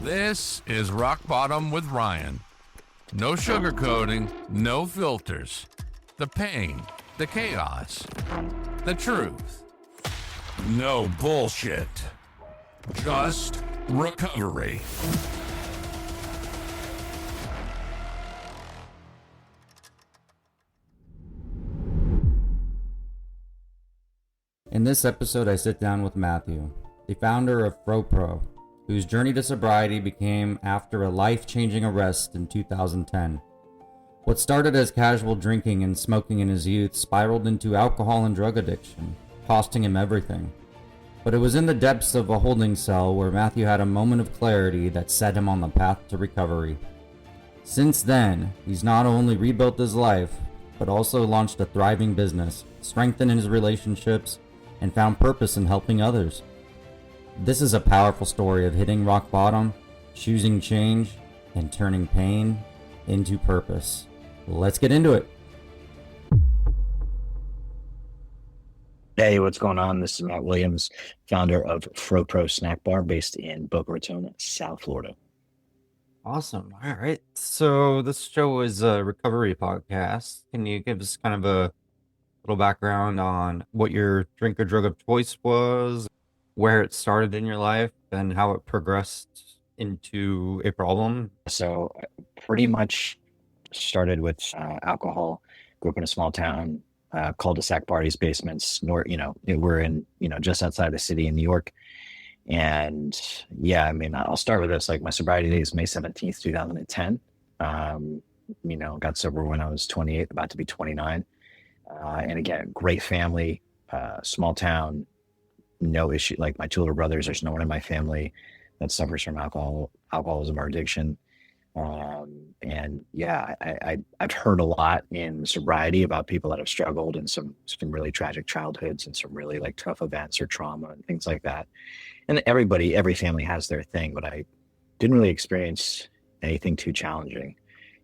This is Rock Bottom with Ryan. No sugarcoating, no filters. The pain, the chaos, the truth. No bullshit. Just recovery. In this episode, I sit down with Matthew, the founder of FroPro, whose journey to sobriety began after a life-changing arrest in 2010. What started as casual drinking and smoking in his youth spiraled into alcohol and drug addiction, costing him everything. But it was in the depths of a holding cell where Matthew had a moment of clarity that set him on the path to recovery. Since then, he's not only rebuilt his life, but also launched a thriving business, strengthened his relationships, and found purpose in helping others. This is a powerful story of hitting rock bottom, choosing change, and turning pain into purpose. Let's get into it. Hey, what's going on? This is Matt Williams, founder of FroPro Snack Bar based in Boca Raton, South Florida. Awesome. All right. So this show is a recovery podcast. Can you give us kind of a little background on what your drink or drug of choice was, where it started in your life, and how it progressed into a problem? So pretty much started with alcohol. Grew up in a small town, cul-de-sac parties, basements. We're in, just outside the city in New York. And yeah, I mean, I'll start with this. Like my sobriety date is May 17th, 2010. Got sober when I was 28, about to be 29. And again, great family, small town, no issue. Like my two older brothers, there's no one in my family that suffers from alcoholism or addiction. And yeah, I've heard a lot in sobriety about people that have struggled in some really tragic childhoods and some really like tough events or trauma and things like that. And every family has their thing, but I didn't really experience anything too challenging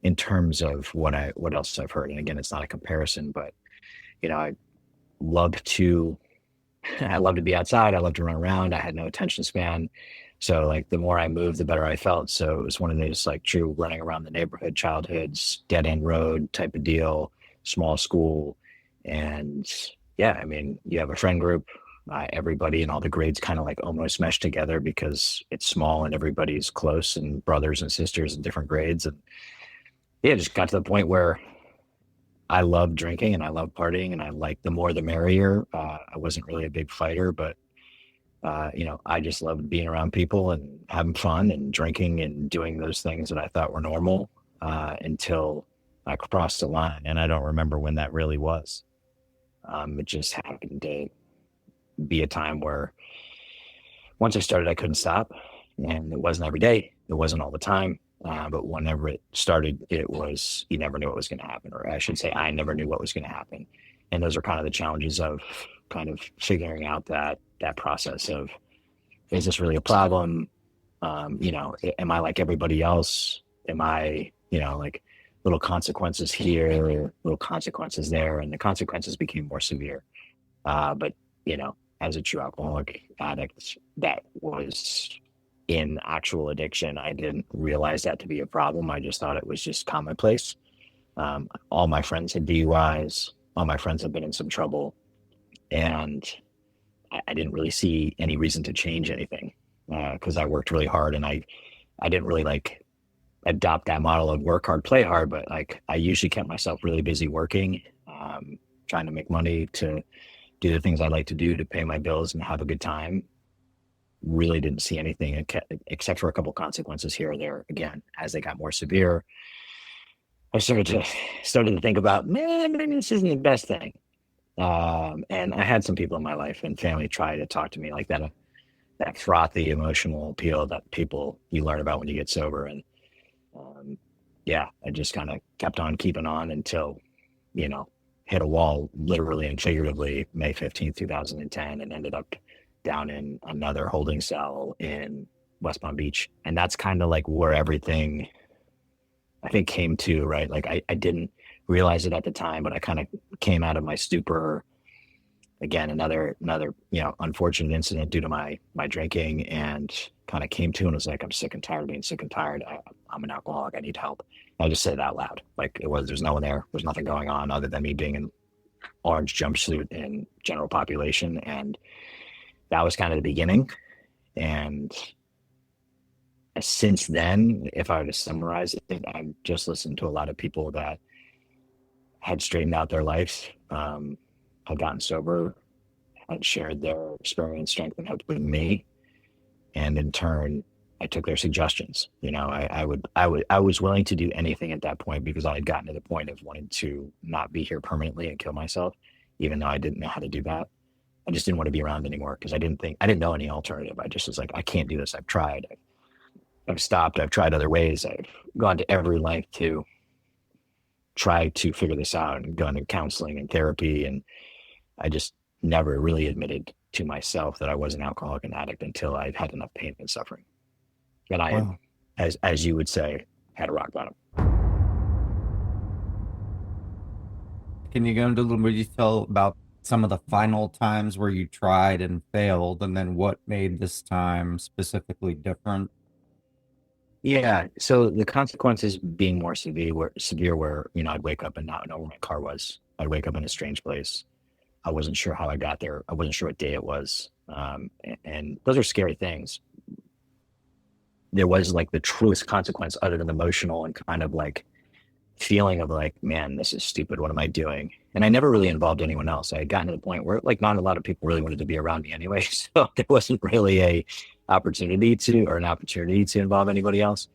in terms of what else I've heard. And again, it's not a comparison, but I love to be outside. I love to run around. I had no attention span. So like the more I moved, the better I felt. So it was one of those like true running around the neighborhood, childhoods, dead end road type of deal, small school. And yeah, I mean, you have a friend group, everybody and all the grades kind of like almost mesh together because it's small and everybody's close and brothers and sisters in different grades. And yeah, just got to the point where I love drinking and I love partying and I like the more the merrier. I wasn't really a big fighter, but I just loved being around people and having fun and drinking and doing those things that I thought were normal until I crossed the line. And I don't remember when that really was. It just happened to be a time where once I started, I couldn't stop. And it wasn't every day. It wasn't all the time. But whenever it started, it was, you never knew what was going to happen, or I should say, I never knew what was going to happen. And those are kind of the challenges of kind of figuring out that process of, is this really a problem? Am I like everybody else? Am I, like little consequences here, little consequences there, and the consequences became more severe. But as a true alcoholic addict, that was in actual addiction. I didn't realize that to be a problem. I just thought it was just commonplace. All my friends had DUIs. All my friends have been in some trouble. And I didn't really see any reason to change anything because I worked really hard and I didn't really like adopt that model of work hard, play hard, but like I usually kept myself really busy working, trying to make money to do the things I like to do to pay my bills and have a good time. Really didn't see anything except for a couple consequences here or there. Again, as they got more severe, I started to think about, man, maybe this isn't the best thing. And I had some people in my life and family try to talk to me like that frothy emotional appeal that people you learn about when you get sober. And I just kind of kept on keeping on until, hit a wall literally and figuratively May 15th, 2010, and ended up down in another holding cell in West Palm Beach. And that's kind of like where everything I think came to, right? Like I didn't realize it at the time, but I kind of came out of my stupor again, another, unfortunate incident due to my drinking, and kind of came to and was like, I'm sick and tired of being sick and tired. I'm an alcoholic. I need help. I just said it out loud. Like there's no one there. There's nothing going on other than me being in orange jumpsuit in general population. And that was kind of the beginning. And since then, if I were to summarize it, I've just listened to a lot of people that had straightened out their lives, had gotten sober, had shared their experience, strength, and hope with me. And in turn, I took their suggestions. I was willing to do anything at that point, because I had gotten to the point of wanting to not be here permanently and kill myself, even though I didn't know how to do that. I just didn't want to be around anymore, because I didn't know any alternative. I just was like, I can't do this. I've tried. I've stopped. I've tried other ways. I've gone to every length to try to figure this out, and gone to counseling and therapy. And I just never really admitted to myself that I was an alcoholic and addict until I'd had enough pain and suffering. And I, Wow. as you would say, had a rock bottom. Can you go into a little more detail about some of the final times where you tried and failed, and then what made this time specifically different? Yeah. So the consequences being more severe, where, I'd wake up and not know where my car was. I'd wake up in a strange place. I wasn't sure how I got there. I wasn't sure what day it was. And those are scary things. There was like the truest consequence other than emotional and kind of like feeling of like, man, this is stupid. What am I doing? And I never really involved anyone else. I had gotten to the point where like not a lot of people really wanted to be around me anyway. So there wasn't really an opportunity to involve anybody else.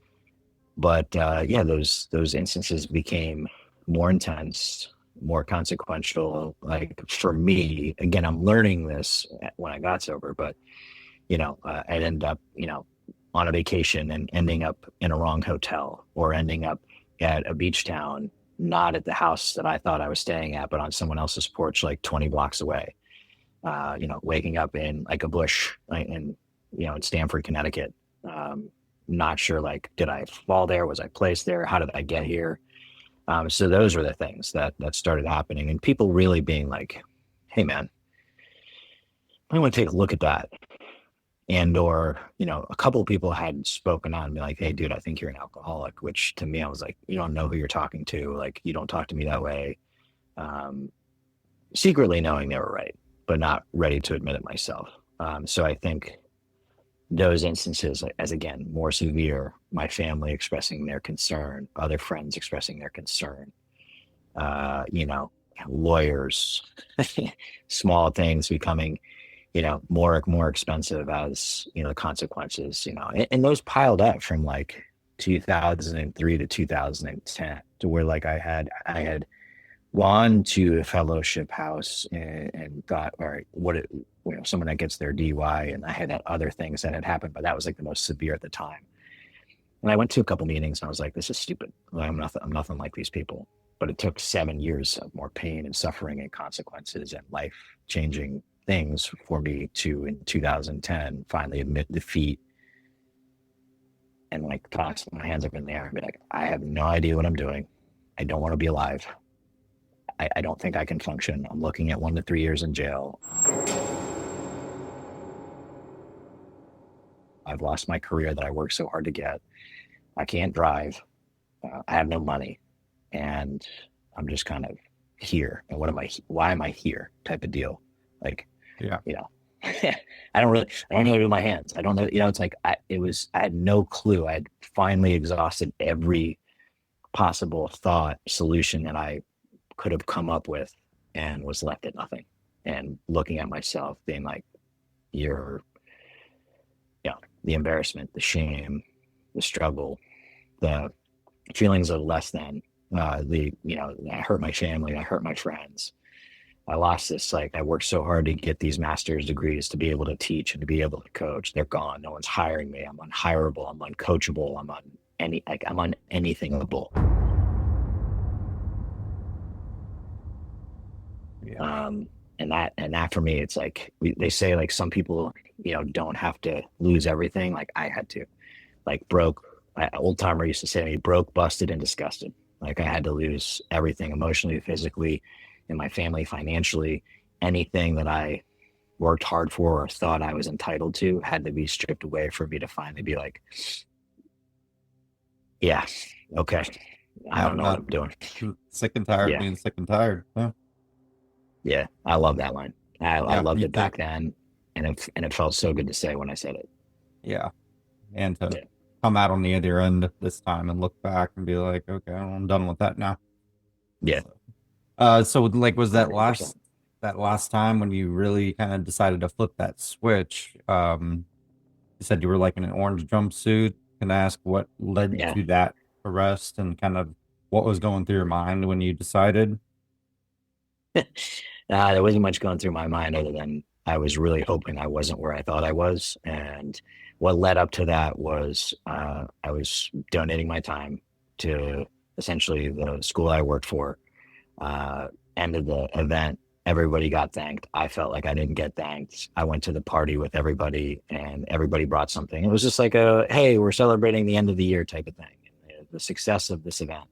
But yeah, those instances became more intense, more consequential. Like for me, again, I'm learning this when I got sober, but I'd end up, on a vacation and ending up in a wrong hotel, or ending up at a beach town, not at the house that I thought I was staying at, but on someone else's porch, like 20 blocks away. Waking up in like a bush in Stamford, Connecticut. Not sure, like, did I fall there? Was I placed there? How did I get here? So those were the things that started happening, and people really being like, hey man, I want to take a look at that. And, or, a couple of people had spoken on and be like, hey dude, I think you're an alcoholic, which to me, I was like, you don't know who you're talking to. Like, you don't talk to me that way. Secretly knowing they were right, but not ready to admit it myself. So I think those instances, as again, more severe, my family expressing their concern, other friends expressing their concern, lawyers, small things becoming, more expensive as, the consequences, and those piled up from like 2003 to 2010 to where like I had gone to a fellowship house and thought, all right, someone that gets their DUI, and I had other things that had happened, but that was like the most severe at the time. And I went to a couple meetings and I was like, this is stupid. I'm nothing like these people. But it took 7 years of more pain and suffering and consequences and life changing things for me to, in 2010, finally admit defeat and like toss my hands up in the air and be like, I have no idea what I'm doing. I don't want to be alive. I don't think I can function. I'm looking at 1 to 3 years in jail. I've lost my career that I worked so hard to get. I can't drive. I have no money, and I'm just kind of here. And why am I here? Type of deal. Like, Yeah. I don't know what to do with my hands. I don't know. It's like, I had no clue. I had finally exhausted every possible thought solution that I could have come up with, and was left at nothing. And looking at myself being like, the embarrassment, the shame, the struggle, the feelings of less than, I hurt my family, I hurt my friends. I lost this, like, I worked so hard to get these master's degrees to be able to teach and to be able to coach. They're gone. No one's hiring me. I'm unhireable. I'm uncoachable. I'm on anythingable. Yeah. And that for me, it's like, they say like some people, don't have to lose everything. Like I had to, like old timer used to say to me, broke, busted, and disgusted. Like I had to lose everything emotionally, physically, in my family, financially, anything that I worked hard for or thought I was entitled to had to be stripped away for me to finally be like, yeah, okay, I Yeah, don't I'm know what not I'm doing. sick and tired of Yeah, being sick and tired. Yeah. yeah, I love that line. I Yeah, loved me it too. back then, and it felt so good to say when I said it. Yeah. And to Yeah, come out on the other end this time and look back and be like, okay, I'm done with that now. yeah, So, so like, was that 100%. last time when you really kind of decided to flip that switch? You said you were like in an orange jumpsuit. Can I ask what led Yeah. to that arrest and kind of what was going through your mind when you decided? There wasn't much going through my mind other than I was really hoping I wasn't where I thought I was. And what led up to that was I was donating my time to essentially the school I worked for. End of the event, everybody got thanked. I felt like I didn't get thanked. I went to the party with everybody and everybody brought something. It was just like hey, we're celebrating the end of the year type of thing, the success of this event.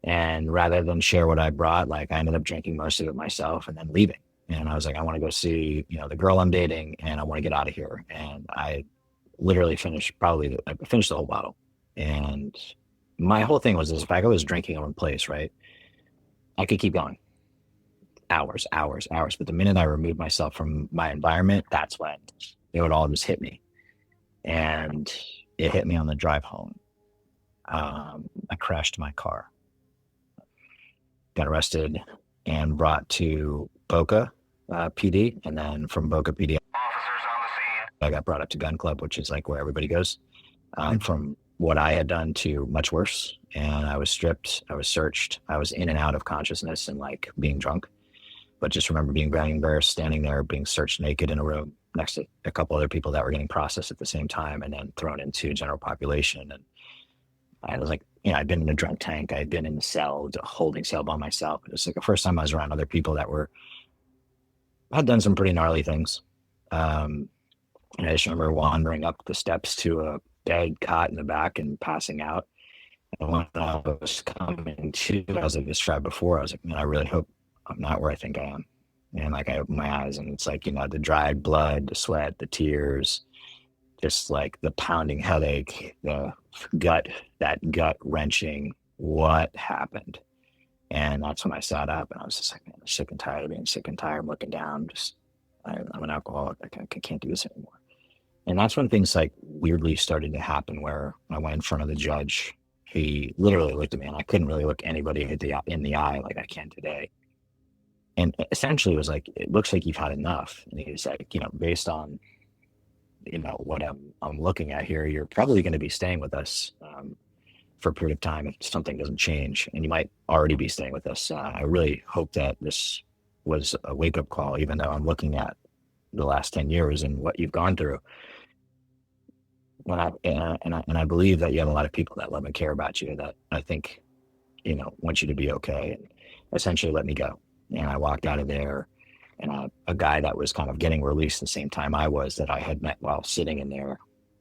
And rather than share what I brought, like I ended up drinking most of it myself and then leaving. And I was like, I want to go see, the girl I'm dating and I want to get out of here. And I literally I finished the whole bottle. And my whole thing was this: if I was drinking in one place, right, I could keep going hours, hours, hours. But the minute I removed myself from my environment, that's when it would all just hit me. And it hit me on the drive home. I crashed my car, got arrested and brought to Boca PD. And then from Boca PD, I got brought up to Gun Club, which is like where everybody goes. From what I had done to much worse. And I was stripped, I was searched, I was in and out of consciousness and like being drunk. But just remember being very embarrassed, standing there, being searched naked in a room next to a couple other people that were getting processed at the same time and then thrown into general population. And I was like, I'd been in a drunk tank. I had been in the cell, holding cell by myself. It was like the first time I was around other people that had done some pretty gnarly things. And I just remember wandering up the steps to a dead cot in the back and passing out. And when I was coming to, as I described before, I was like, man, I really hope I'm not where I think I am. And like I opened my eyes and it's like, the dried blood, the sweat, the tears, just like the pounding headache, that gut wrenching, what happened? And that's when I sat up and I was just like, man, I'm sick and tired of being sick and tired. I'm looking down, I'm an alcoholic. I can't do this anymore. And that's when things like weirdly started to happen where when I went in front of the judge, he literally looked at me and I couldn't really look anybody in the eye like I can today. And essentially it was like, it looks like you've had enough. And he was like, based on, what I'm looking at here, you're probably going to be staying with us for a period of time if something doesn't change. And you might already be staying with us. I really hope that this was a wake up call, even though I'm looking at the last 10 years and what you've gone through. And I believe that you have a lot of people that love and care about you that I think, want you to be okay. And essentially let me go. And I walked out of there and a guy that was kind of getting released the same time I was that I had met while sitting in there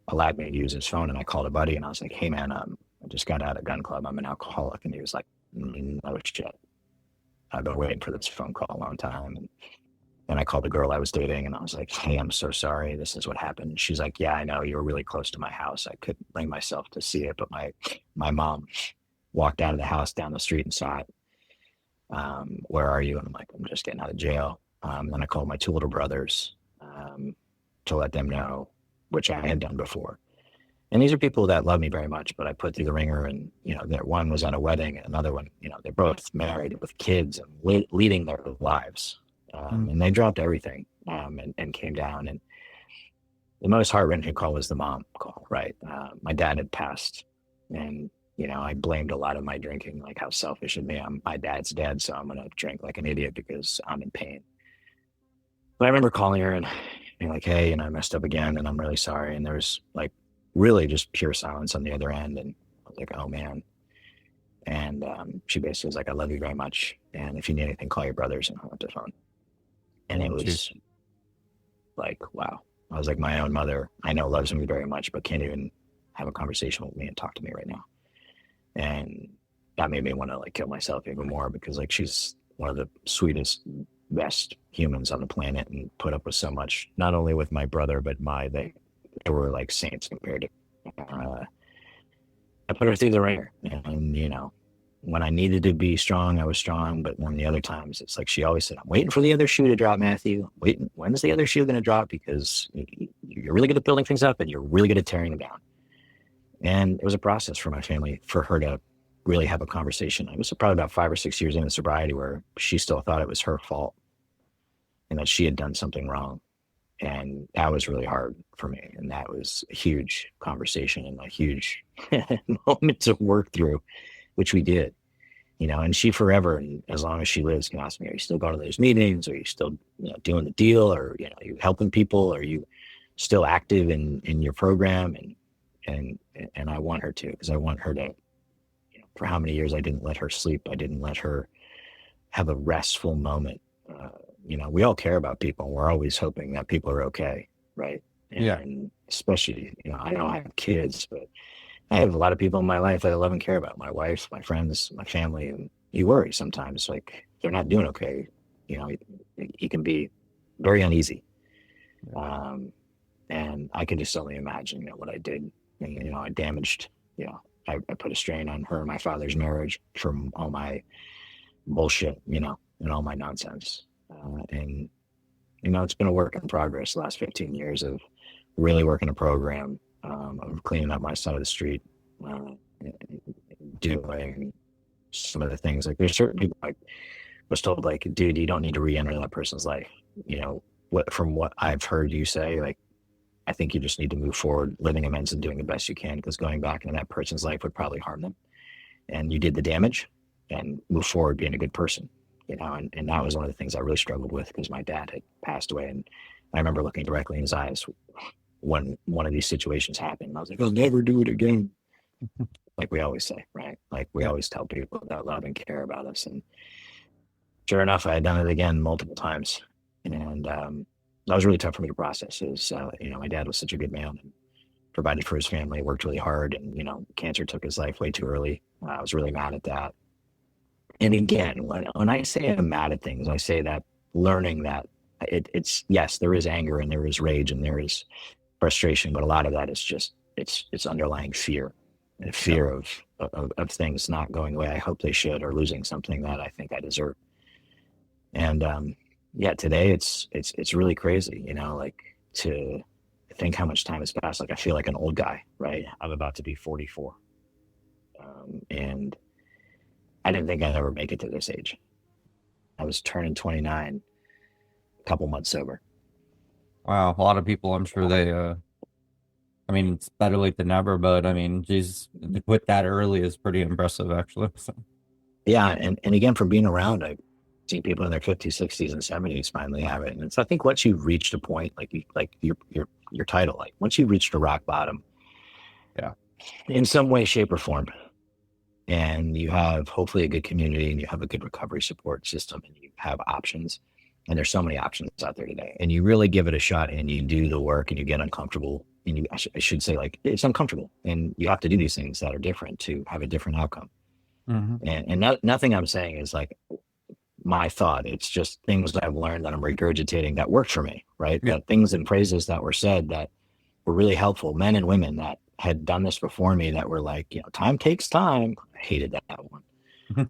allowed me to use his phone. And I called a buddy and I was like, hey man, I just got out of Gun Club. I'm an alcoholic. And he was like, no shit. I've been waiting for this phone call a long time. And then I called the girl I was dating and I was like, hey, I'm so sorry. This is what happened. And she's like, yeah, I know. You were really close to my house. I couldn't bring myself to see it. But my mom walked out of the house down the street and saw it. Where are you? And I'm like, I'm just getting out of jail. Then I called my two little brothers to let them know, which I had done before. And these are people that love me very much, but I put through the ringer and, one was at a wedding and another one, they're both married with kids and leading their lives. And they dropped everything and came down. And the most heart-wrenching call was the mom call, right? My dad had passed and, I blamed a lot of my drinking, like how selfish of me. My dad's dead, so I'm going to drink like an idiot because I'm in pain. But I remember calling her and being like, hey, I messed up again and I'm really sorry. And there was like really just pure silence on the other end. And I was like, oh man. And she basically was like, I love you very much. And if you need anything, call your brothers, and hung up the phone. And it was like, wow. I was like, my own mother, I know loves me very much, but can't even have a conversation with me and talk to me right now. And that made me want to like kill myself even more because like she's one of the sweetest, best humans on the planet and put up with so much, not only with my brother, but they were like saints compared to, I put her through the ringer. And, when I needed to be strong, I was strong. But then the other times, it's like she always said, I'm waiting for the other shoe to drop, Matthew. Waiting. When is the other shoe going to drop? Because you're really good at building things up and you're really good at tearing them down. And it was a process for my family, for her to really have a conversation. It was probably about 5 or 6 years into sobriety where she still thought it was her fault and that she had done something wrong. And that was really hard for me. And that was a huge conversation and a huge moment to work through, which we did, and she forever, and as long as she lives, can ask me, are you still going to those meetings? Are you still doing the deal? Or, are you helping people? Are you still active in your program? And I want her to, because I want her to, for how many years I didn't let her sleep. I didn't let her have a restful moment. We all care about people. We're always hoping that people are okay. Right. And especially, I know I have kids, but I have a lot of people in my life that I love and care about. My wife, my friends, my family. And you worry sometimes, like they're not doing okay. You can be very uneasy. And I can just only imagine, what I did. And, I damaged, I put a strain on her and my father's marriage from all my bullshit, and all my nonsense. And, it's been a work in progress the last 15 years of really working a program, of cleaning up my side of the street, doing some of the things. Like there's certain people I was told, like, dude, you don't need to re-enter that person's life. From what I've heard you say, like, I think you just need to move forward, living amends and doing the best you can, because going back into that person's life would probably harm them. And you did the damage, and move forward being a good person, and that was one of the things I really struggled with, because my dad had passed away. And I remember looking directly in his eyes when one of these situations happened. I was like, I'll never do it again. Like we always say, right? Like we always tell people that love and care about us. And sure enough, I had done it again multiple times. And that was really tough for me to process. My dad was such a good man and provided for his family, worked really hard. And, cancer took his life way too early. I was really mad at that. And again, when I say I'm mad at things, I say that learning that it's yes, there is anger and there is rage and there is frustration, but a lot of that is just it's underlying fear, and fear of things not going the way I hope they should, or losing something that I think I deserve. And today it's really crazy, like to think how much time has passed. Like I feel like an old guy, right? I'm about to be 44, and I didn't think I'd ever make it to this age. I was turning 29, a couple months sober. Wow, a lot of people, I'm sure they it's better late than never, but geez, to quit that early is pretty impressive, actually. So. Yeah, and again, from being around, I've seen people in their 50s, 60s, and 70s finally have it. And it's, I think, once you've reached a point, like your title, like once you've reached a rock bottom, in some way, shape, or form, and you have hopefully a good community, and you have a good recovery support system, and you have options, and there's so many options out there today, and you really give it a shot, and you do the work, and you get uncomfortable, and I should say, like, it's uncomfortable, and you have to do these things that are different to have a different outcome. Mm-hmm. And nothing I'm saying is like my thought. It's just things that I've learned that I'm regurgitating that worked for me, right? Yeah. That things and phrases that were said that were really helpful, men and women that had done this before me, that were like, time takes time. I hated that one.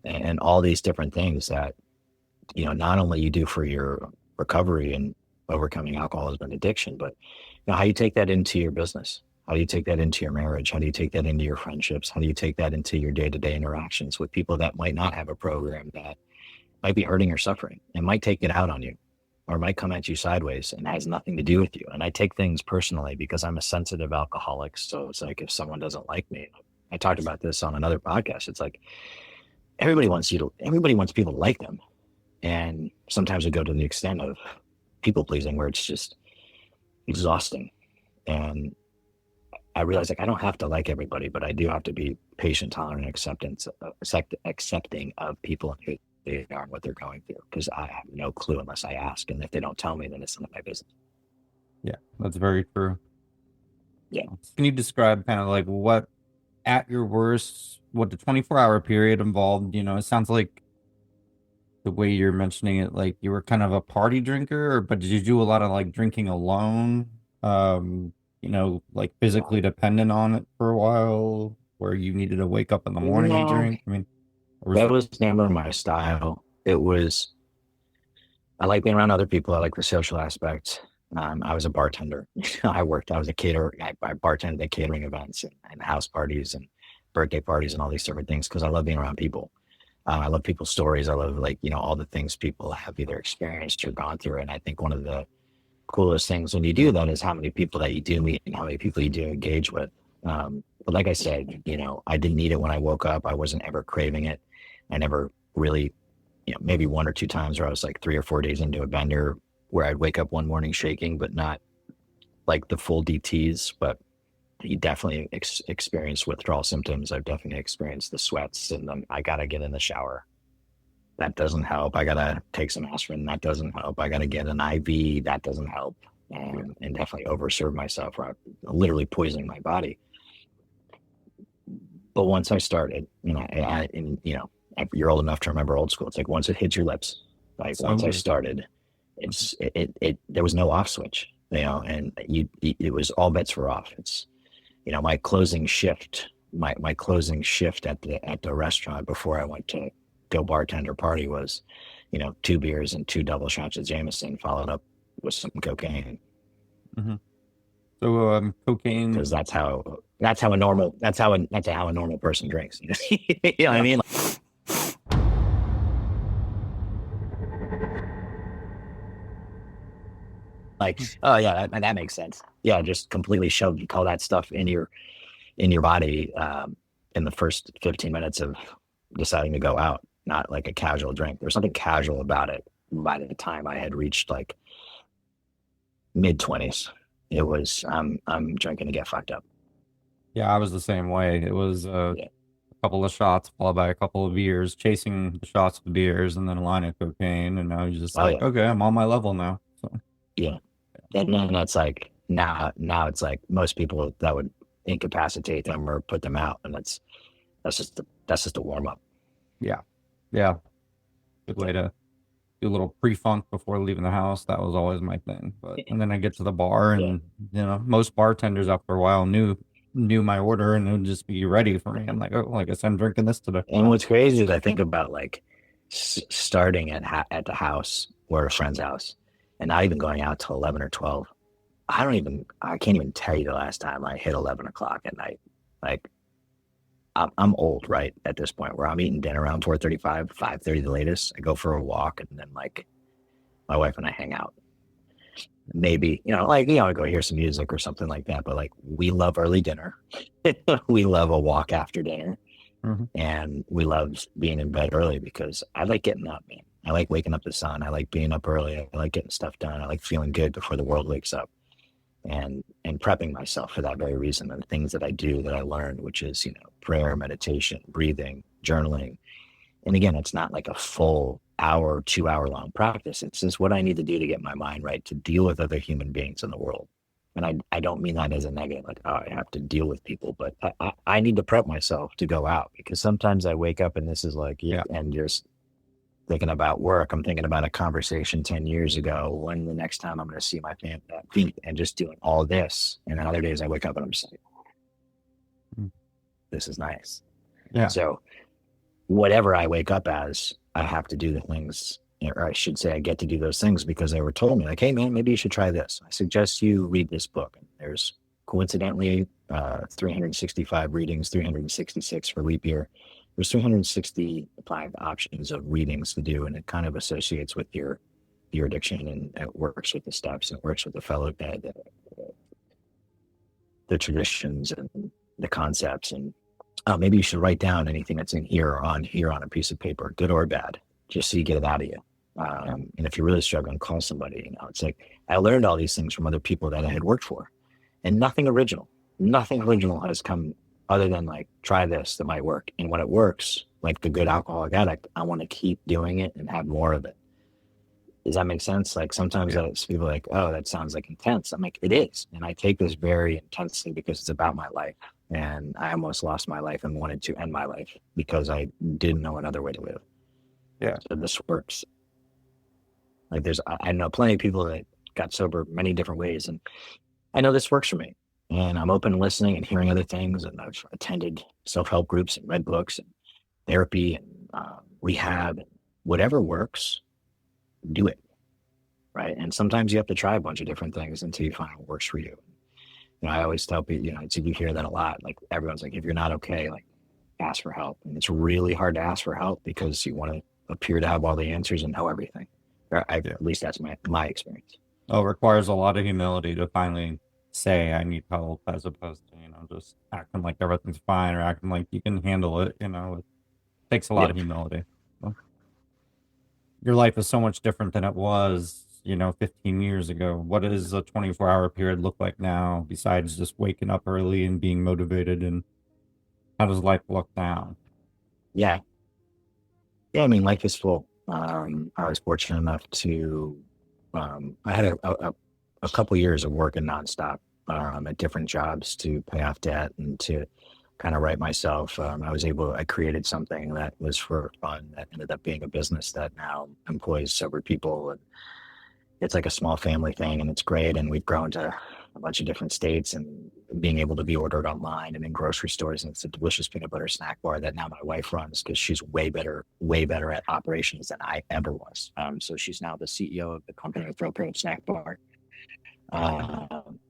And all these different things that, not only you do for your recovery and overcoming alcoholism and addiction, but how you take that into your business. How do you take that into your marriage? How do you take that into your friendships? How do you take that into your day-to-day interactions with people that might not have a program, that might be hurting or suffering, and might take it out on you, or might come at you sideways and has nothing to do with you? And I take things personally because I'm a sensitive alcoholic. So it's like, if someone doesn't like me, I talked about this on another podcast. It's like, everybody wants people to like them. And sometimes we go to the extent of people pleasing where it's just exhausting. And I realize, like, I don't have to like everybody, but I do have to be patient, tolerant, accepting of people and who they are and what they're going through, because I have no clue unless I ask. And if they don't tell me, then it's none of my business. Yeah, that's very true. Yeah. Can you describe kind of like what, at your worst, what the 24-hour period involved? It sounds like the way you're mentioning it, like you were kind of a party drinker, but did you do a lot of like drinking alone? Like physically dependent on it for a while, where you needed to wake up in the morning and No, drink? I mean, or was that it? was never my style. It was, I like being around other people. I like the social aspect. I was a bartender. I was a caterer. I bartended at catering events and house parties and birthday parties and all these different things because I love being around people. I love people's stories. I love all the things people have either experienced or gone through. And I think one of the coolest things when you do that is how many people that you do meet and how many people you do engage with. But like I said, I didn't need it when I woke up. I wasn't ever craving it. I never really, maybe one or two times where I was like 3 or 4 days into a bender where I'd wake up one morning shaking, but not like the full DTs. But you definitely experienced withdrawal symptoms. I've definitely experienced the sweats and I got to get in the shower. That doesn't help. I got to take some aspirin. That doesn't help. I got to get an IV. That doesn't help. And definitely overserve myself, or literally poisoning my body. But once I started, you're old enough to remember old school. It's like once it hits your lips, like once I started, there was no off switch, and it was all bets were off. It's, my closing shift, my closing shift at the restaurant before I went to go bartender party was, 2 beers and 2 double shots of Jameson followed up with some cocaine. Mm-hmm. So cocaine, because that's how a normal person drinks. You know what I mean? Like, oh yeah, that makes sense. Yeah, just completely shoved all that stuff in your body in the first 15 minutes of deciding to go out. Not like a casual drink. There's something casual about it. By the time I had reached like mid-20s, it was I'm drinking to get fucked up. yeah, I was the same way. It was Yeah. a couple of shots followed by a couple of beers, chasing the shots of beers, and then a line of cocaine, and I was just Oh like, yeah, okay, I'm on my level now. So yeah. And then it's like now it's like most people that would incapacitate them or put them out, and that's just a warm up. yeah, yeah, good way to do a little pre-funk before leaving the house. That was always my thing. But and then I get to the bar, Yeah. and most bartenders after a while knew my order, and it would just be ready for me. I'm like, oh, I guess I'm drinking this today. And what's crazy is I think about like starting at the house or a friend's house, and not even going out till 11 or 12. I can't even tell you the last time I hit 11 o'clock at night. Like I'm old, right? At this point where I'm eating dinner around 4:35, 5:30 the latest. I go for a walk, and then like my wife and I hang out. Maybe, I go hear some music or something like that. But like we love early dinner. We love a walk after dinner. Mm-hmm. And we love being in bed early because I like getting up, man. I like waking up the sun. I like being up early. I like getting stuff done. I like feeling good before the world wakes up, and prepping myself for that very reason. And the things that I do that I learned, which is, prayer, meditation, breathing, journaling. And again, it's not like a full hour, 2 hour long practice. It's just what I need to do to get my mind right to deal with other human beings in the world. And I don't mean that as a negative, like, oh, I have to deal with people, but I need to prep myself to go out because sometimes I wake up and this is like, Yeah. and just thinking about work. I'm thinking about a conversation 10 years ago, when the next time I'm going to see my family, and just doing all this. And then other days I wake up and I'm just like, this is nice. Yeah. So whatever I wake up as, I have to do the things, or I should say I get to do those things because they were told me like, hey man, maybe you should try this. I suggest you read this book. There's coincidentally 365 readings, 366 for leap year. There's 365 options of readings to do, and it kind of associates with your addiction, and it works with the steps, and it works with the traditions and the concepts. And maybe you should write down anything that's in here or on here on a piece of paper, good or bad, just so you get it out of you. And if you're really struggling, call somebody. It's like I learned all these things from other people that I had worked for, and nothing original has come other than like, try this, that might work. And when it works, like the good alcoholic addict, I want to keep doing it and have more of it. Does that make sense? Like sometimes people are like, oh, that sounds like intense. I'm like, it is. And I take this very intensely because it's about my life. And I almost lost my life and wanted to end my life because I didn't know another way to live. Yeah. So this works. Like I know plenty of people that got sober many different ways, and I know this works for me. And I'm open to listening and hearing other things. And I've attended self-help groups and read books and therapy and rehab, and whatever works, do it. Right. And sometimes you have to try a bunch of different things until you find what works for you. I always tell people, you hear that a lot. Like everyone's like, if you're not okay, like ask for help. And it's really hard to ask for help because you want to appear to have all the answers and know everything. At least that's my experience. It requires a lot of humility to finally say I need help, as opposed to, just acting like everything's fine or acting like you can handle it. It takes a lot of humility. Your life is so much different than it was, 15 years ago. What does a 24-hour period look like now, besides just waking up early and being motivated? And how does life look now? Yeah. I mean, life is full. I was fortunate enough to, I had a couple years of working nonstop at different jobs to pay off debt and to kind of right myself. I created something that was for fun that ended up being a business that now employs sober people. And it's like a small family thing, and it's great. And we've grown to a bunch of different states and being able to be ordered online and in grocery stores. And it's a delicious peanut butter snack bar that now my wife runs because she's way better at operations than I ever was. So she's now the CEO of the company, FroPro Snack Bar.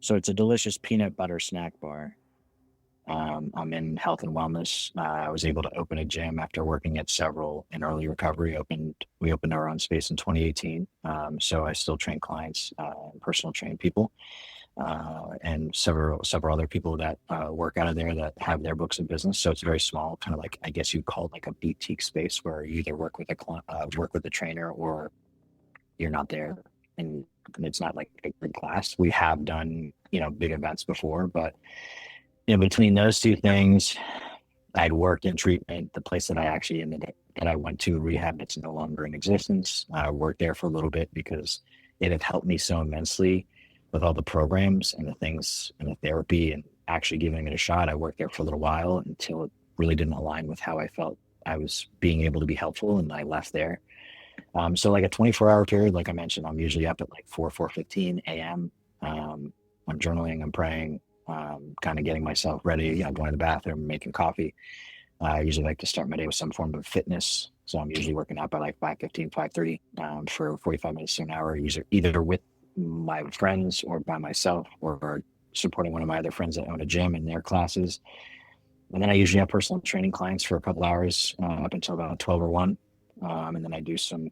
So it's a delicious peanut butter snack bar. I'm in health and wellness. I was able to open a gym after working at several in early recovery. We opened our own space in 2018. So I still train clients, personal train people, and several other people that work out of there that have their books of business. So it's very small, kind of like, I guess you'd call it like a boutique space where you either work with a trainer, or you're not there. And it's not like a big class. We have done, big events before, but between those two things, I'd worked in treatment. The place that I went to, rehab, that's no longer in existence. I worked there for a little bit because it had helped me so immensely with all the programs and the things and the therapy and actually giving it a shot. I worked there for a little while until it really didn't align with how I felt I was being able to be helpful, and I left there. So like a 24-hour period, like I mentioned, I'm usually up at like 4:15 a.m. I'm journaling, I'm praying, kind of getting myself ready. I'm going to the bathroom, making coffee. I usually like to start my day with some form of fitness. So I'm usually working out by like 5:15, 5:30 for 45 minutes to an hour, either with my friends or by myself, or supporting one of my other friends that own a gym in their classes. And then I usually have personal training clients for a couple hours up until about 12 or 1. And then I do some,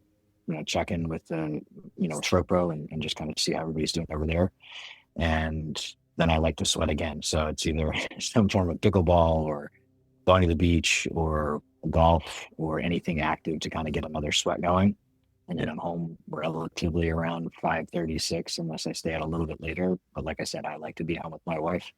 check in with, FroPro and just kind of see how everybody's doing over there. And then I like to sweat again. So it's either some form of pickleball or going to the beach or golf or anything active to kind of get another sweat going. And then I'm home relatively around 5:36, unless I stay out a little bit later. But like I said, I like to be home with my wife.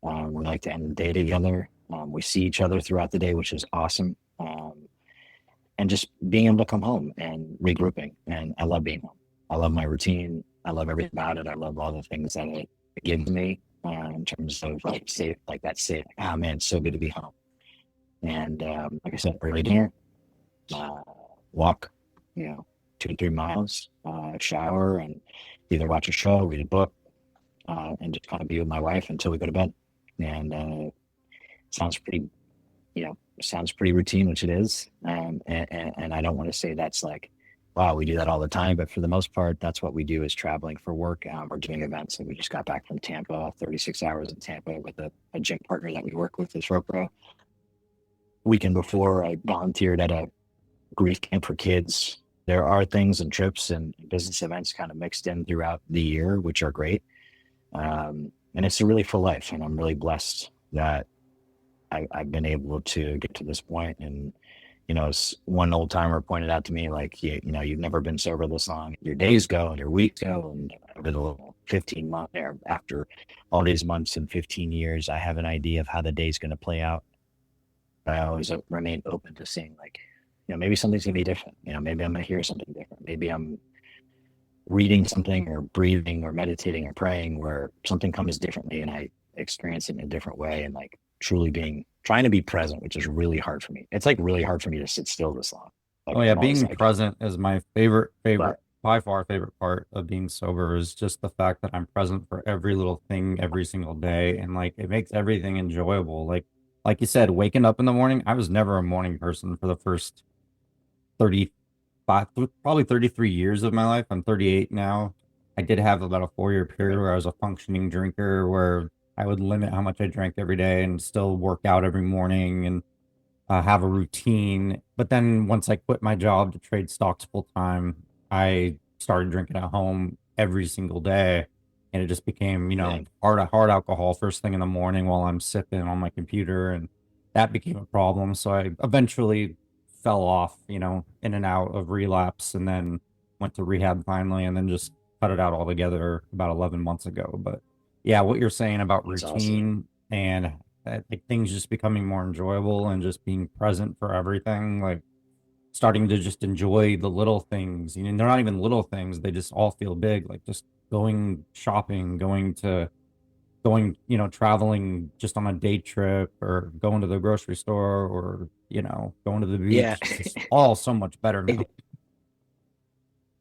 We like to end the day together. We see each other throughout the day, which is awesome. And just being able to come home and regrouping. And I love being home. I love my routine. I love everything about it. I love all the things that it gives me in terms of oh man, it's so good to be home. And like I said, early dinner, walk, 2 to 3 miles, shower, and either watch a show, read a book, and just kind of be with my wife until we go to bed. And sounds pretty routine, which it is. And I don't want to say that's like, wow, we do that all the time. But for the most part, that's what we do, is traveling for work. We're doing events. And we just got back from Tampa, 36 hours in Tampa with a gym partner that we work with, is FroPro. Weekend before, I volunteered at a grief camp for kids. There are things and trips and business events kind of mixed in throughout the year, which are great. And it's a really full life. And I'm really blessed that I've been able to get to this point. And, one old timer pointed out to me, like, you've never been sober this long. Your days go and your weeks go. And over the 15 months there, after all these months and 15 years, I have an idea of how the day's going to play out. But I always remain open to seeing, like, maybe something's going to be different. Maybe I'm going to hear something different. Maybe I'm reading something or breathing or meditating or praying where something comes differently and I experience it in a different way, and like truly trying to be present, which is really hard for me. It's like really hard for me to sit still this long. Oh yeah, I was being like, present is my favorite, but by far favorite part of being sober is just the fact that I'm present for every little thing every single day, and like it makes everything enjoyable. Like you said, waking up in the morning, I was never a morning person for the first 35, probably 33 years of my life. I'm 38 now. I did have about a 4 year period right. where I was a functioning drinker where I would limit how much I drank every day and still work out every morning and have a routine. But then once I quit my job to trade stocks full time, I started drinking at home every single day. And it just became, Same. hard alcohol first thing in the morning while I'm sipping on my computer. And that became a problem. So I eventually fell off, in and out of relapse and then went to rehab finally and then just cut it out altogether about 11 months ago. But yeah, what you're saying about That's awesome. routine and like things just becoming more enjoyable and just being present for everything, like starting to just enjoy the little things. They're not even little things, they just all feel big, like just going shopping, traveling just on a day trip or going to the grocery store or going to the Yeah. beach. It's just all so much better now. It,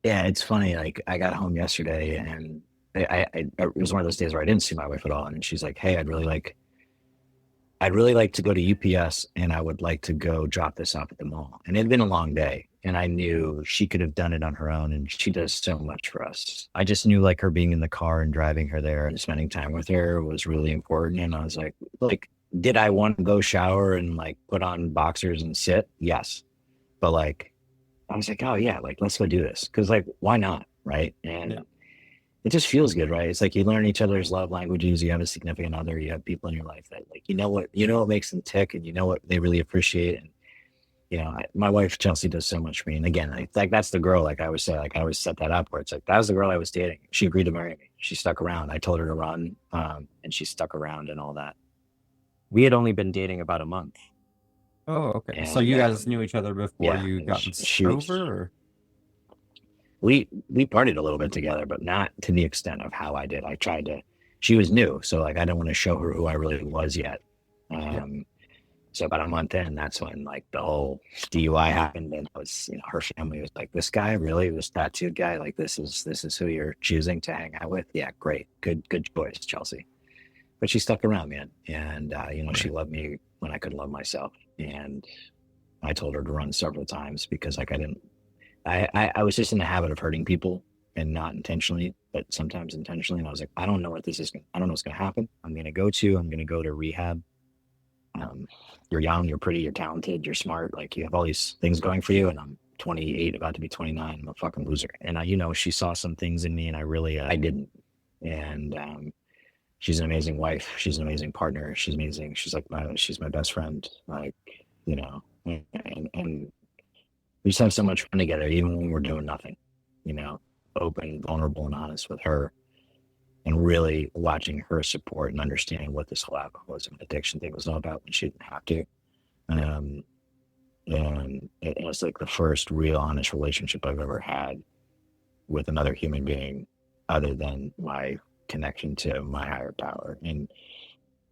yeah, it's funny. Like I got home yesterday and it was one of those days where I didn't see my wife at all. And she's like, "Hey, I'd really like to go to UPS and I would like to go drop this off at the mall." And it had been a long day. And I knew she could have done it on her own. And she does so much for us. I just knew like her being in the car and driving her there and spending time with her was really important. And I was like, did I want to go shower and like put on boxers and sit? Yes. But like, I was like, oh yeah, like let's go do this. Cause like, why not? Right. Yeah. And it just feels good, right? It's like you learn each other's love languages. You have a significant other. You have people in your life that, like, what makes them tick, and you know what they really appreciate. And my wife Chelsea does so much for me. And again, like that's the girl. Like I always say, like I always set that up where it's like that was the girl I was dating. She agreed to marry me. She stuck around. I told her to run, and she stuck around and all that. We had only been dating about a month, Oh, okay, so and you guys knew each other before yeah, you and got she sober, was. or? We partied a little bit together, but not to the extent of how I did. I tried to. She was new, so like I didn't want to show her who I really was yet. Yeah. Um, so about a month in, that's when like the whole DUI happened, and it was her family was like, "This guy really, this tattooed guy, like this is who you're choosing to hang out with." Yeah, great, good choice, Chelsea. But she stuck around, man, and she Right. loved me when I couldn't love myself, and I told her to run several times because like I didn't I was just in the habit of hurting people and not intentionally, but sometimes intentionally. And I was like, I don't know what this is. I don't know what's going to happen. I'm going to go to rehab. Um, you're young, you're pretty, you're talented, you're smart. Like you have all these things going for you. And I'm 28, about to be 29. I'm a fucking loser. And she saw some things in me and I didn't. And, she's an amazing wife. She's an amazing partner. She's amazing. She's my best friend. Like, and we just have so much fun together, even when we're doing nothing, you know, open, vulnerable, and honest with her, and really watching her support and understanding what this whole alcoholism addiction thing was all about when she didn't have to. Um, and it was like the first real honest relationship I've ever had with another human being other than my connection to my higher power. And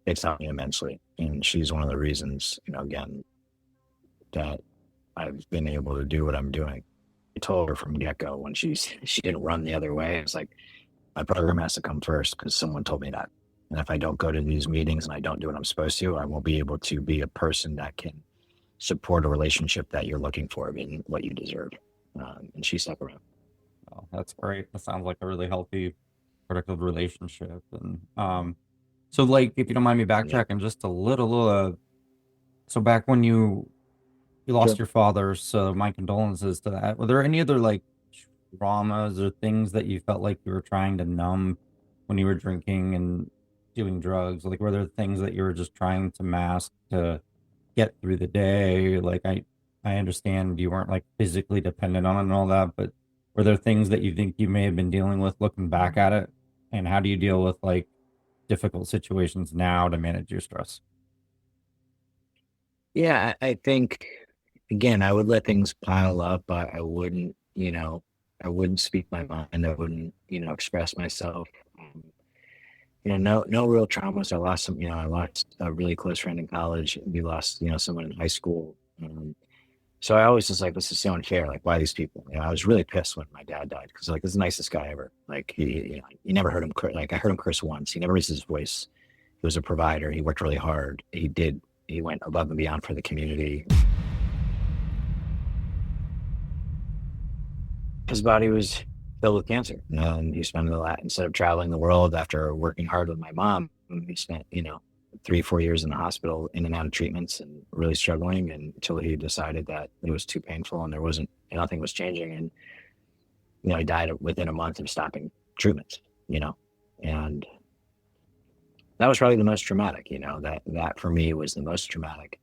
it's helped me immensely. And she's one of the reasons, again, that I've been able to do what I'm doing. I told her from get go when she didn't run the other way. It's like my program has to come first because someone told me that. And if I don't go to these meetings and I don't do what I'm supposed to, I won't be able to be a person that can support a relationship that you're looking for and what you deserve. And she stuck around. Oh, that's great. That sounds like a really healthy, productive relationship. And so like, if you don't mind me Yeah, backtracking just a little, so back when you lost sure. your father, so my condolences to that. Were there any other like traumas or things that you felt like you were trying to numb when you were drinking and doing drugs? Like, were there things that you were just trying to mask to get through the day? Like, I understand you weren't like physically dependent on it and all that, but were there things that you think you may have been dealing with looking back at it? And how do you deal with like difficult situations now to manage your stress? Yeah, I think again, I would let things pile up, but I wouldn't speak my mind. I wouldn't, express myself. Um, no real traumas. I lost a really close friend in college. We lost, someone in high school. So I always was like, this is so unfair. Like, why these people? You know, I was really pissed when my dad died because like this is the nicest guy ever. Like you know, you never heard him like I heard him curse once. He never raised his voice. He was a provider. He worked really hard. He went above and beyond for the community. His body was filled with cancer. And he spent a lot, instead of traveling the world after working hard with my mom, he spent, you know, 3, 4 years in the hospital in and out of treatments and really struggling, and until he decided that it was too painful and there wasn't, nothing was changing. And, you know, he died within a month of stopping treatments, you know, and that was probably the most traumatic, you know, that for me was the most traumatic,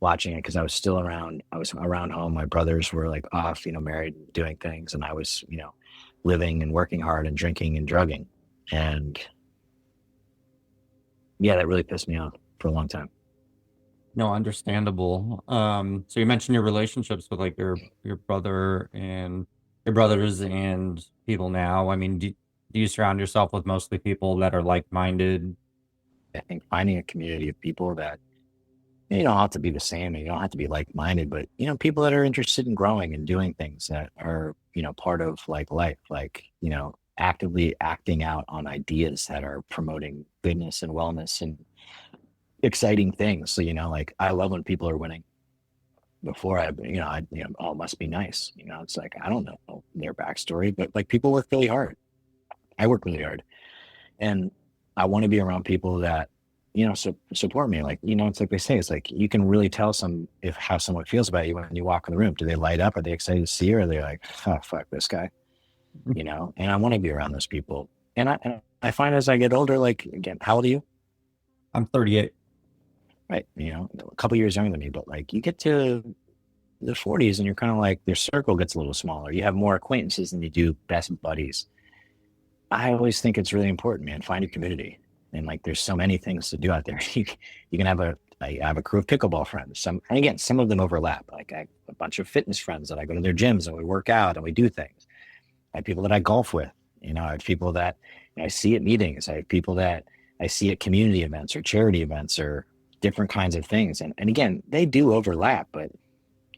watching it, because I was still around. I was around home. My brothers were like off, you know, married, doing things, and I was, you know, living and working hard and drinking and drugging. And yeah, that really pissed me off for a long time. No, understandable. So you mentioned your relationships with like your brother and your brothers and people now. I mean, do you surround yourself with mostly people that are like-minded? I think finding a community of people that, you don't have to be the same and you don't have to be like-minded, but, you know, people that are interested in growing and doing things that are, you know, part of like life, like, you know, actively acting out on ideas that are promoting goodness and wellness and exciting things. So, you know, like I love when people are winning. Before oh, must be nice. You know, it's like, I don't know their backstory, but like people work really hard. I work really hard. And I want to be around people that, you know, support me. Like, you know, it's like they say, it's like you can really tell how someone feels about you when you walk in the room. Do they light up? Are they excited to see you? Or are they like, oh, fuck this guy? You know, and I want to be around those people. And I find as I get older, like, again, how old are you? I'm 38. Right. You know, a couple years younger than me, but like you get to the 40s and you're kind of like, your circle gets a little smaller. You have more acquaintances than you do best buddies. I always think it's really important, man. Find a community. And like, there's so many things to do out there. You can have I have a crew of pickleball friends. And again, some of them overlap. Like I have a bunch of fitness friends that I go to their gyms and we work out and we do things. I have people that I golf with. You know, I have people that I see at meetings. I have people that I see at community events or charity events or different kinds of things. And again, they do overlap, but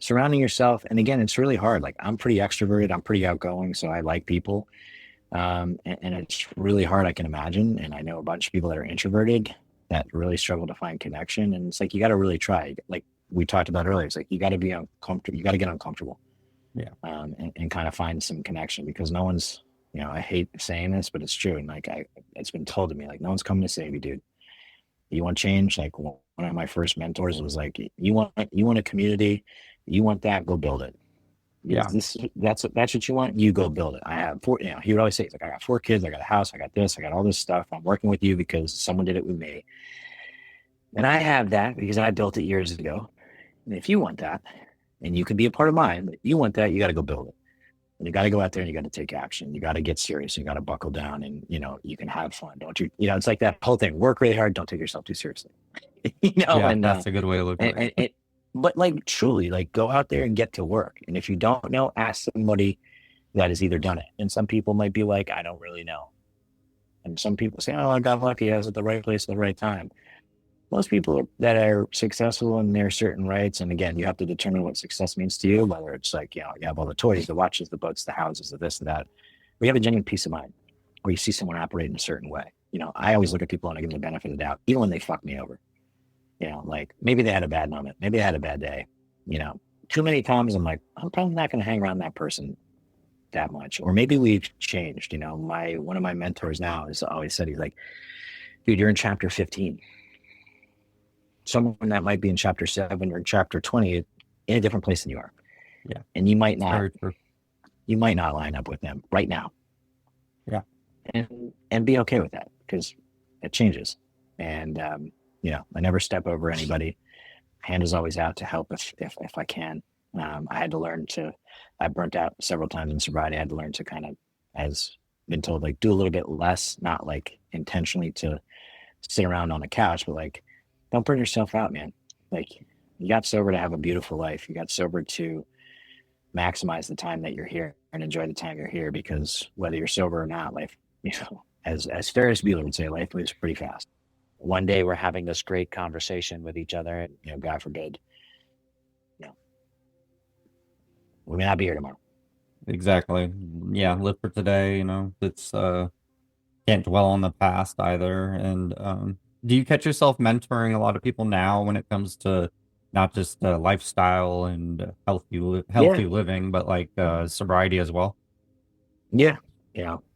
surrounding yourself, and again, it's really hard. Like I'm pretty extroverted. I'm pretty outgoing. So I like people. And it's really hard, I can imagine. And I know a bunch of people that are introverted that really struggle to find connection. And it's like, you got to really try. Like we talked about earlier, it's like, you got to be uncomfortable. You got to get uncomfortable. Yeah. And kind of find some connection, because no one's, you know, I hate saying this, but it's true. And like, it's been told to me, like, no one's coming to save you, dude. You want change? Like one of my first mentors was like, you want a community, you want that, go build it. Yeah. That's what you want. You go build it. I have 4, you know, he would always say, it's like, I got 4 kids, I got a house, I got this, I got all this stuff. I'm working with you because someone did it with me. And I have that because I built it years ago. And if you want that, and you can be a part of mine, but you want that, you got to go build it. And you got to go out there and you got to take action. You got to get serious. You got to buckle down, and, you know, you can have fun. Don't you, you know, it's like that whole thing, work really hard. Don't take yourself too seriously, you know? Yeah, and that's a good way to look at it. but like truly, like go out there and get to work. And if you don't know, ask somebody that has either done it. And some people might be like, I don't really know. And some people say, oh, I got lucky. I was at the right place at the right time. Most people that are successful in their certain rights, and again, you have to determine what success means to you, whether it's like, you know, you have all the toys, the watches, the boats, the houses, the this, the that. We have a genuine peace of mind where you see someone operate in a certain way. You know, I always look at people and I give them the benefit of the doubt, even when they fuck me over. You know, like maybe they had a bad moment, maybe they had a bad day. You know, too many times I'm like, I'm probably not going to hang around that person that much. Or maybe we've changed. You know, one of my mentors now has always said, he's like, dude, you're in chapter 15. Someone that might be in chapter 7 or chapter 20 in a different place than you are. Yeah. And you might not line up with them right now. Yeah. And be okay with that, because it changes. And, you know, I never step over anybody. Hand is always out to help if I can. I had to learn I burnt out several times in sobriety. I had to learn to kind of, as been told, like do a little bit less, not like intentionally to sit around on the couch, but like, don't burn yourself out, man. Like you got sober to have a beautiful life. You got sober to maximize the time that you're here and enjoy the time you're here, because whether you're sober or not, life, you know, as Ferris Bueller would say, life moves pretty fast. One day we're having this great conversation with each other, and, you know, God forbid, you know, We may not be here tomorrow. Exactly. Yeah, live for today, it's can't dwell on the past either. And do you catch yourself mentoring a lot of people now when it comes to not just lifestyle and Yeah. healthy living, but like sobriety as well? Yeah.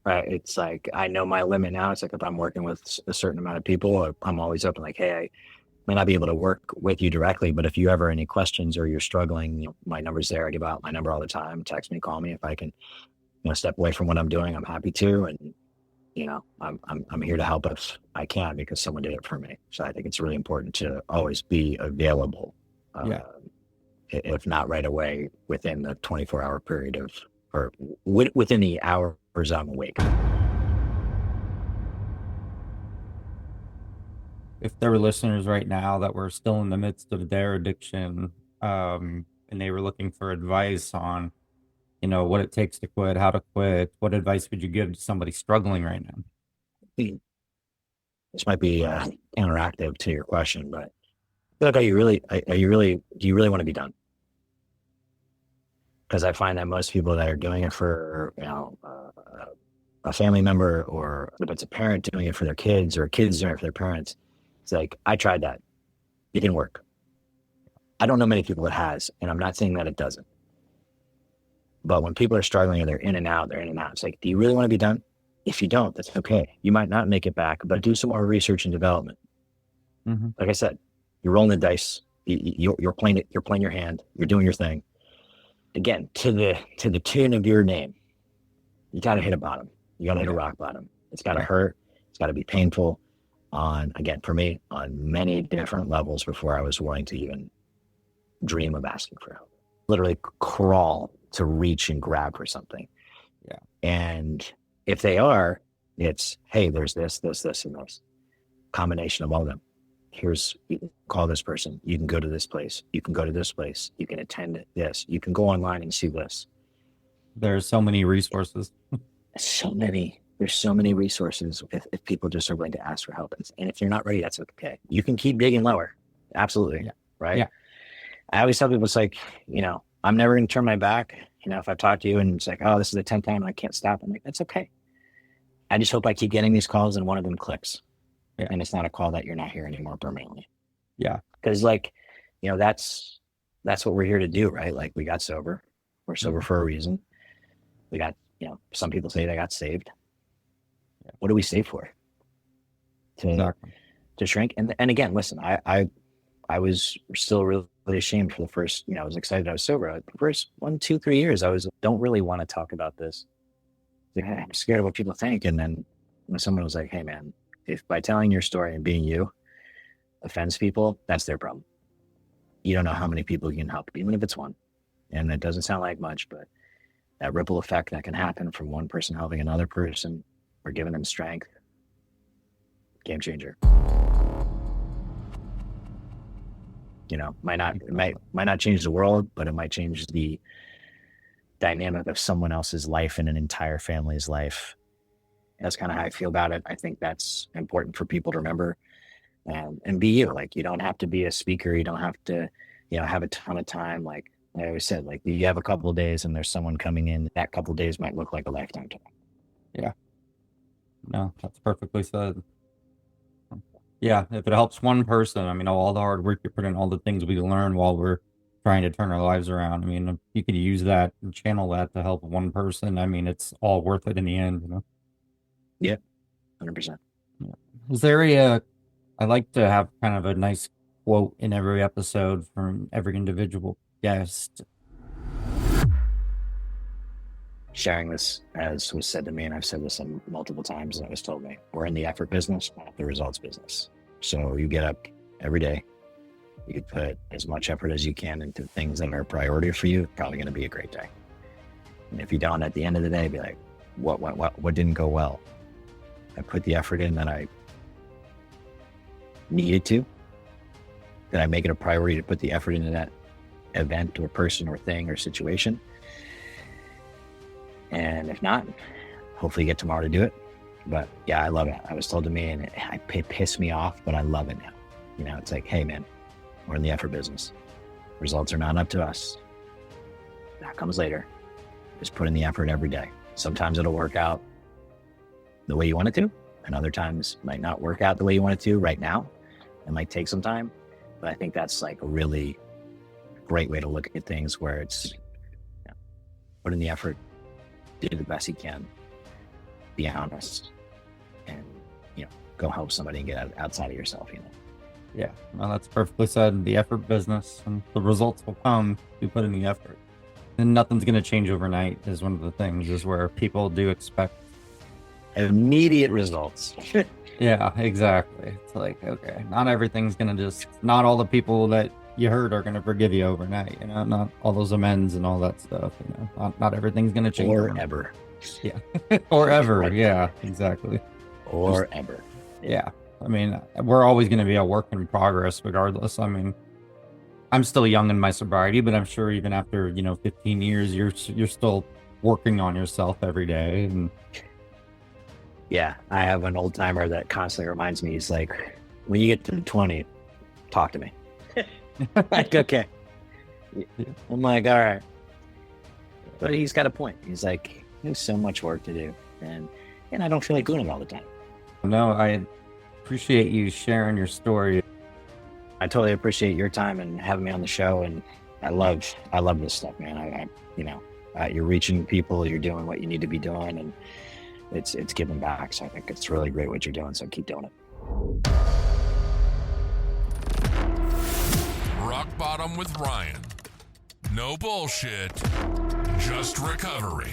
It's like I know my limit now. It's like if I'm working with a certain amount of people, I'm always open. Like, hey, I may not be able to work with you directly, but if you ever any questions or you're struggling, my number's there. I give out my number all the time. Text me, call me if I can, step away from what I'm doing. I'm happy to, and I'm here to help if I can because someone did it for me. So I think it's really important to always be available. Yeah. If not right away, within the 24-hour period or within the hours I'm awake. If there were listeners right now that were still in the midst of their addiction, and they were looking for advice on, what it takes to quit, how to quit, what advice would you give to somebody struggling right now? This might be interactive to your question, but I feel like do you really want to be done? Because I find that most people that are doing it for, a family member, or if it's a parent doing it for their kids or kids doing it for their parents, it's like, I tried that. It didn't work. I don't know many people that has, and I'm not saying that it doesn't. But when people are struggling or they're in and out, it's like, do you really want to be done? If you don't, that's okay. You might not make it back, but do some more research and development. Mm-hmm. Like I said, you're rolling the dice. You're playing it. You're playing your hand. You're doing your thing. Again, to the tune of your name, you got to hit a bottom. You got to hit a rock bottom. It's got to hurt. It's got to be painful for me, on many different levels before I was willing to even dream of asking for help. Literally crawl to reach and grab for something. Yeah. And if they are, it's, hey, there's this, and this. Combination of all of them. You can call this person. You can go to this place. You can go to this place. You can attend this. You can go online and see this. There's so many resources. There's so many resources if people just are willing to ask for help. And if you're not ready, that's okay. You can keep digging lower. Absolutely. Yeah. Right. Yeah. I always tell people, it's like, I'm never going to turn my back. If I've talked to you and it's like, oh, this is the 10th time and I can't stop. I'm like, that's okay. I just hope I keep getting these calls and one of them clicks. Yeah. And it's not a call that you're not here anymore permanently. Yeah. Because that's what we're here to do, right? Like, we got sober. We're sober for a reason. We got, some people say they got saved. Yeah. What do we save for? To shrink. And again, listen, I was still really ashamed for the first, I was excited I was sober. The first 1, 2, 3 years, I don't really want to talk about this. I'm scared of what people think. And then when someone was like, hey man, if by telling your story and being you offends people, that's their problem. You don't know how many people you can help, even if it's one. And it doesn't sound like much, but that ripple effect that can happen from one person helping another person or giving them strength, game changer. Might not change the world, but it might change the dynamic of someone else's life and an entire family's life. That's kind of how I feel about it. I think that's important for people to remember, and be you. Like, you don't have to be a speaker. You don't have to, have a ton of time. Like I always said, like, you have a couple of days and there's someone coming in. That couple of days might look like a lifetime to them. Yeah. No, that's perfectly said. Yeah, if it helps one person, all the hard work you put in, all the things we learn while we're trying to turn our lives around. If you could use that and channel that to help one person, it's all worth it in the end, Yeah, 100%. Yeah. Is there I like to have kind of a nice quote in every episode from every individual guest. Sharing this, as was said to me, and I've said this multiple times, and it was told me, we're in the effort business, not the results business. So you get up every day, you put as much effort as you can into things that are a priority for you. It's probably going to be a great day. And if you don't, at the end of the day, be like, what didn't go well? I put the effort in that I needed to. Did I make it a priority to put the effort into that event or person or thing or situation? And if not, hopefully you get tomorrow to do it. But yeah, I love it. I was told to me, and it pissed me off, but I love it now. It's like, hey man, we're in the effort business. Results are not up to us. That comes later. Just put in the effort every day. Sometimes it'll work out the way you want it to, and other times might not work out the way you want it to right now. It might take some time, but I think that's like a really great way to look at things, where it's put in the effort, do the best you can, be honest, and go help somebody and get outside of yourself. Yeah, well, that's perfectly said. The effort business, and the results will come if you put in the effort. And nothing's going to change overnight is one of the things, is where people do expect immediate results. Yeah, exactly. It's like, okay, not everything's going to not all the people that you hurt are going to forgive you overnight, not all those amends and all that stuff, not everything's going to change. Or overnight. ever. Yeah. Or ever. Yeah, exactly. Or ever. Yeah. I mean, we're always going to be a work in progress regardless. I mean, I'm still young in my sobriety, but I'm sure even after, 15 years, you're still working on yourself every day. And yeah, I have an old timer that constantly reminds me, he's like, when you get to 20, talk to me. Like, okay. I'm like, all right. But he's got a point. He's like, there's so much work to do. And I don't feel like doing it all the time. No, I appreciate you sharing your story. I totally appreciate your time and having me on the show. And I love this stuff, man. You're reaching people, you're doing what you need to be doing, and it's giving back. So I think it's really great what you're doing. So keep doing it. Rock Bottom with Ryan. No bullshit, just recovery.